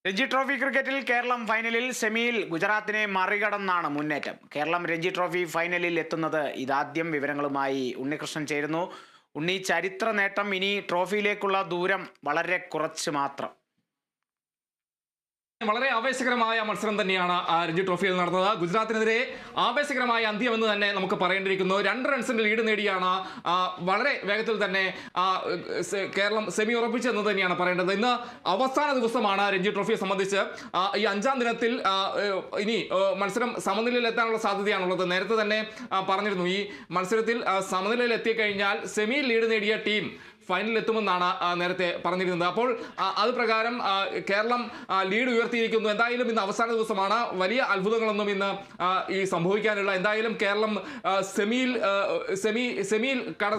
Ranji trophy ക്രിക്കറ്റിൽ കേരളം ഫൈനലിൽ സെമിയിൽ ഗുജറാത്തിനെ മറികടന്നാണ് മുന്നേറ്റം. കേരളം രഞ്ജി ട്രോഫി ഫൈനലിൽ എത്തുന്നത് ഇതാദ്യം. വിവരങ്ങളുമായി ഉണ്ണികൃഷ്ണൻ ചേരുന്നു. ഉണ്ണി, ചരിത്ര നേട്ടം, ഇനി ട്രോഫിയിലേക്കുള്ള ദൂരം വളരെ കുറച്ച് മാത്രം. വളരെ ആവേശകരമായ മത്സരം തന്നെയാണ് രഞ്ജി ട്രോഫിയിൽ നടന്നത്. ഗുജറാത്തിനെതിരെ ആവേശകരമായ അന്ത്യമെന്ന് തന്നെ നമുക്ക് പറയേണ്ടിയിരിക്കുന്നു. 2 റൺസിന്റെ ലീഡ് നേടിയാണ് വളരെ വേഗത്തിൽ തന്നെ കേരളം സെമി ഉറപ്പിച്ചെന്ന് തന്നെയാണ് പറയേണ്ടത്. ഇന്ന് അവസാന ദിവസമാണ് രഞ്ജി ട്രോഫിയെ സംബന്ധിച്ച്. ഈ 5ാം ദിനത്തിൽ ഇനി മത്സരം സമനിലയിൽ എത്താനുള്ള സാധ്യതയാണുള്ളത്. നേരത്തെ തന്നെ പറഞ്ഞിരുന്നു, ഈ മത്സരത്തിൽ സമനിലയിൽ എത്തിക്കഴിഞ്ഞാൽ സെമിയിൽ ലീഡ് നേടിയ ടീം ഫൈനലിൽ എത്തുമെന്നാണ് നേരത്തെ പറഞ്ഞിരുന്നത്. അപ്പോൾ അത് പ്രകാരം കേരളം ലീഡ് ഉയർത്തിയിരിക്കുന്നു. എന്തായാലും ഇന്ന് അവസാന ദിവസമാണ്. വലിയ അത്ഭുതങ്ങളൊന്നും ഇന്ന് ഈ സംഭവിക്കാനുള്ള. എന്തായാലും കേരളം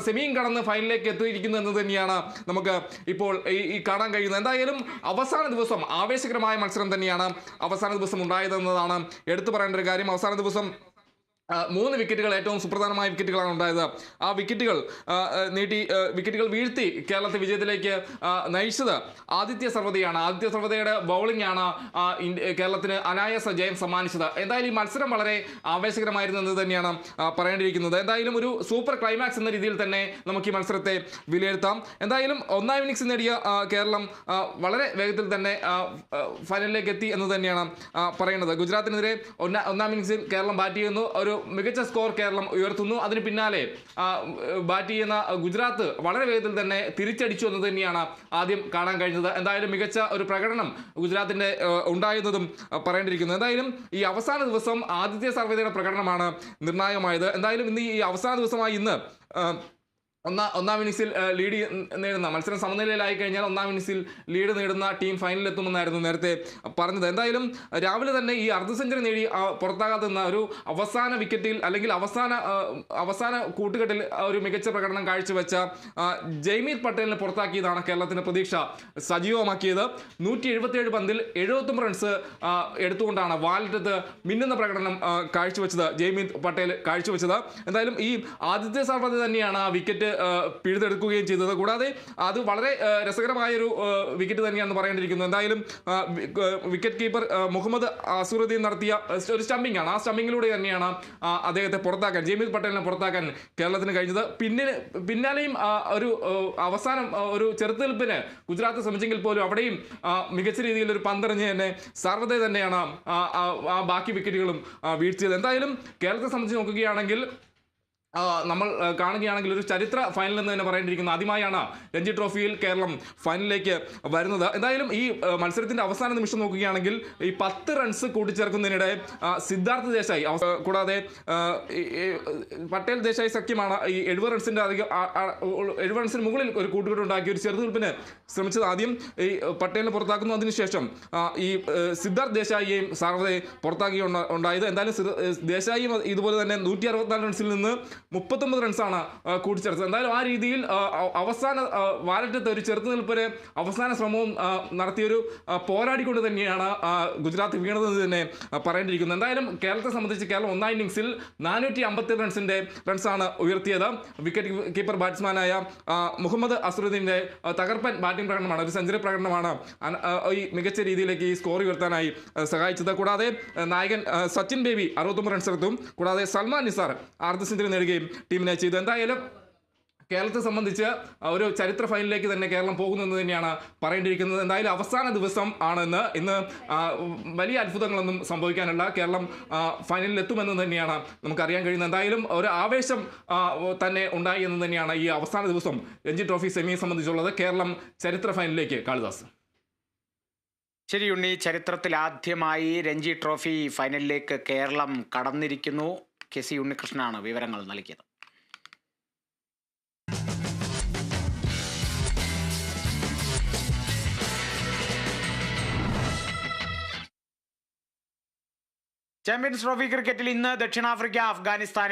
സെമിയും കടന്ന് ഫൈനലിലേക്ക് എത്തിയിരിക്കുന്നു എന്ന് തന്നെയാണ് നമുക്ക് ഇപ്പോൾ ഈ കാണാൻ കഴിയുന്നത്. എന്തായാലും അവസാന ദിവസം ആവേശകരമായ മത്സരം തന്നെയാണ് അവസാന ദിവസം ഉണ്ടായതെന്നതാണ് എടുത്തു പറയേണ്ട ഒരു കാര്യം. അവസാന ദിവസം 3 വിക്കറ്റുകൾ, ഏറ്റവും സുപ്രധാനമായ വിക്കറ്റുകളാണ് ഉണ്ടായത്. ആ വിക്കറ്റുകൾ വീഴ്ത്തി കേരളത്തെ വിജയത്തിലേക്ക് നയിച്ചത് ആദിത്യ സർവ്വതയാണ്. ആദിത്യ സർവ്വതയുടെ ബൗളിംഗ് ആണ് കേരളത്തിന് അനായാസ ജയം സമ്മാനിച്ചത്. എന്തായാലും ഈ മത്സരം വളരെ ആവേശകരമായിരുന്നു എന്ന് തന്നെയാണ് പറയേണ്ടിയിരിക്കുന്നത്. എന്തായാലും ഒരു സൂപ്പർ ക്ലൈമാക്സ് എന്ന രീതിയിൽ തന്നെ നമുക്ക് ഈ മത്സരത്തെ വിലയിരുത്താം. എന്തായാലും 1ാം ഇന്നിംഗ്സ് നേടിയ കേരളം വളരെ വേഗത്തിൽ തന്നെ ഫൈനലിലേക്ക് എത്തി എന്ന് തന്നെയാണ് പറയുന്നത്. ഗുജറാത്തിനെതിരെ 1ാം ഇന്നിംഗ്സിൽ കേരളം ബാറ്റ് ചെയ്യുന്നു. ഒരു മികച്ച സ്കോർ കേരളം ഉയർത്തുന്നു. അതിന് പിന്നാലെ ബാറ്റ് ചെയ്യുന്ന ഗുജറാത്ത് വളരെ വേഗത്തിൽ തന്നെ തിരിച്ചടിച്ചു എന്ന് തന്നെയാണ് ആദ്യം കാണാൻ കഴിഞ്ഞത്. എന്തായാലും മികച്ച ഒരു പ്രകടനം ഗുജറാത്തിന്റെ ഉണ്ടായിരുന്നതും പറയേണ്ടിയിരിക്കുന്നു. എന്തായാലും ഈ അവസാന ദിവസം ആദിത്യ സർവ്വതയുടെ പ്രകടനമാണ് നിർണായകമായത്. എന്തായാലും ഇന്ന് ഈ അവസാന ദിവസമായി ഇന്ന് ഒന്നാം ഇന്നിംഗ്സിൽ ലീഡ് നേടുന്ന, മത്സരം സമനിലയിലായി കഴിഞ്ഞാൽ 1ാം ഇന്നിംഗ്സിൽ ലീഡ് നേടുന്ന ടീം ഫൈനലിൽ എത്തുമെന്നായിരുന്നു നേരത്തെ പറഞ്ഞത്. രാവിലെ തന്നെ ഈ അർദ്ധ സെഞ്ചുറി നേടി പുറത്താകാതെ നിന്ന ഒരു അവസാന വിക്കറ്റിൽ, അല്ലെങ്കിൽ അവസാന കൂട്ടുകെട്ടിൽ ഒരു മികച്ച പ്രകടനം കാഴ്ചവെച്ച ജയ്മീത് പട്ടേലിനെ പുറത്താക്കിയതാണ് കേരളത്തിന്റെ പ്രതീക്ഷ സജീവമാക്കിയത്. 177 പന്തിൽ 79 റൺസ് എടുത്തുകൊണ്ടാണ് വാലറ്റത്ത് മിന്നുന്ന പ്രകടനം കാഴ്ചവെച്ചത് ജയ്മീത് പട്ടേൽ കാഴ്ചവെച്ചത്. എന്തായാലും ഈ ആദിത്യ സർവ്വത തന്നെയാണ് ആ വിക്കറ്റ് പിഴുതെടുക്കുകയും ചെയ്തത്. കൂടാതെ അത് വളരെ രസകരമായൊരു വിക്കറ്റ് തന്നെയാണെന്ന് പറയേണ്ടിയിരിക്കുന്നു. എന്തായാലും വിക്കറ്റ് കീപ്പർ മുഹമ്മദ് അസുറുദ്ദീൻ നടത്തിയ ഒരു സ്റ്റമ്പിംഗ് ആണ്. ആ സ്റ്റമ്പിങ്ങിലൂടെ തന്നെയാണ് അദ്ദേഹത്തെ പുറത്താക്കാൻ, ജയ്മീത് പട്ടേലിനെ പുറത്താക്കാൻ കേരളത്തിന് കഴിഞ്ഞത്. പിന്നാലെയും ഒരു അവസാനം ഒരു ചെറുത്തുനിൽപ്പിന് ഗുജറാത്ത് ശ്രമിച്ചെങ്കിൽ പോലും അവിടെയും മികച്ച രീതിയിൽ ഒരു പന്തെറിഞ്ഞ് തന്നെ സർവ്വത തന്നെയാണ് ആ ബാക്കി വിക്കറ്റുകളും വീഴ്ത്തിയത്. എന്തായാലും കേരളത്തെ സംബന്ധിച്ച് നോക്കുകയാണെങ്കിൽ, നമ്മൾ കാണുകയാണെങ്കിൽ ഒരു ചരിത്ര ഫൈനൽ എന്ന് തന്നെ പറയേണ്ടിയിരിക്കുന്നു. ആദ്യമായാണ് രഞ്ജി ട്രോഫിയിൽ കേരളം ഫൈനലിലേക്ക് വരുന്നത്. എന്തായാലും ഈ മത്സരത്തിന്റെ അവസാന നിമിഷം നോക്കുകയാണെങ്കിൽ ഈ 10 റൺസ് കൂട്ടിച്ചേർക്കുന്നതിനിടെ സിദ്ധാർത്ഥ് ദേശായി, കൂടാതെ പട്ടേൽ ദേശായി സഖ്യമാണ് ഈ 70 റൺസിന് മുകളിൽ ഒരു കൂട്ടുകെട്ടുണ്ടാക്കി ഒരു ചെറുതുനിൽപ്പിന് ശ്രമിച്ചത്. ആദ്യം ഈ പട്ടേലിനെ പുറത്താക്കുന്നു, അതിനുശേഷം ഈ സിദ്ധാർത്ഥ് ദേശായിയെയും സർവ്വതയെ പുറത്താക്കിയുണ്ടായത്. എന്തായാലും ദേശായി ഇതുപോലെ തന്നെ 164 റൺസിൽ നിന്ന് 39 റൺസാണ് കൂട്ടിച്ചേർത്തത്. എന്തായാലും ആ രീതിയിൽ അവസാന വാലറ്റത്തെ ഒരു ചെറുത്തുനിൽപ്പിന് അവസാന ശ്രമവും നടത്തിയൊരു പോരാടിക്കൊണ്ട് തന്നെയാണ് ഗുജറാത്ത് വീണതെന്ന് തന്നെ പറയേണ്ടിയിരിക്കുന്നത്. എന്തായാലും കേരളത്തെ സംബന്ധിച്ച് കേരളം 1ാം ഇന്നിംഗ്സിൽ 457 റൺസാണ് ഉയർത്തിയത്. വിക്കറ്റ് കീപ്പർ ബാറ്റ്സ്മാനായ മുഹമ്മദ് അസുറുദ്ദീൻ്റെ തകർപ്പൻ ബാറ്റിംഗ് പ്രകടനമാണ്, ഒരു സെഞ്ചുറി പ്രകടനമാണ് ഈ മികച്ച രീതിയിലേക്ക് ഈ സ്കോർ ഉയർത്താനായി സഹായിച്ചത്. കൂടാതെ നായകൻ സച്ചിൻ ബേബി 69 റൺസ് എടുത്തും, കൂടാതെ സൽമാൻ നിസാർ അർദ്ധ സെഞ്ചുറി നേടുകയും ടീമിനെ ചെയ്തു. എന്തായാലും കേരളത്തെ സംബന്ധിച്ച് ഒരു ചരിത്ര ഫൈനലിലേക്ക് തന്നെ കേരളം പോകുന്നെന്ന് തന്നെയാണ് പറയേണ്ടിയിരിക്കുന്നത്. എന്തായാലും അവസാന ദിവസം ആണെന്ന്. ഇന്ന് വലിയ അത്ഭുതങ്ങളൊന്നും സംഭവിക്കാനുള്ള, കേരളം ഫൈനലിൽ എത്തുമെന്ന് തന്നെയാണ് നമുക്കറിയാൻ കഴിയുന്നത്. എന്തായാലും ഒരു ആവേശം തന്നെ ഉണ്ടായി എന്ന് തന്നെയാണ് ഈ അവസാന ദിവസം രഞ്ജി ട്രോഫി സെമിയെ സംബന്ധിച്ചുള്ളത്. കേരളം ചരിത്ര ഫൈനലിലേക്ക്. കാളിദാസ്. ശരി ഉണ്ണി, ചരിത്രത്തിൽ ആദ്യമായി രഞ്ജി ട്രോഫി ഫൈനലിലേക്ക് കേരളം കടന്നിരിക്കുന്നു. KC ഉണ്ണികൃഷ്ണനാണ് വിവരങ്ങൾ നൽകിയത്. ചാമ്പ്യൻസ് ട്രോഫി ക്രിക്കറ്റിൽ ഇന്ന് ദക്ഷിണാഫ്രിക്ക അഫ്ഗാനിസ്ഥാനെ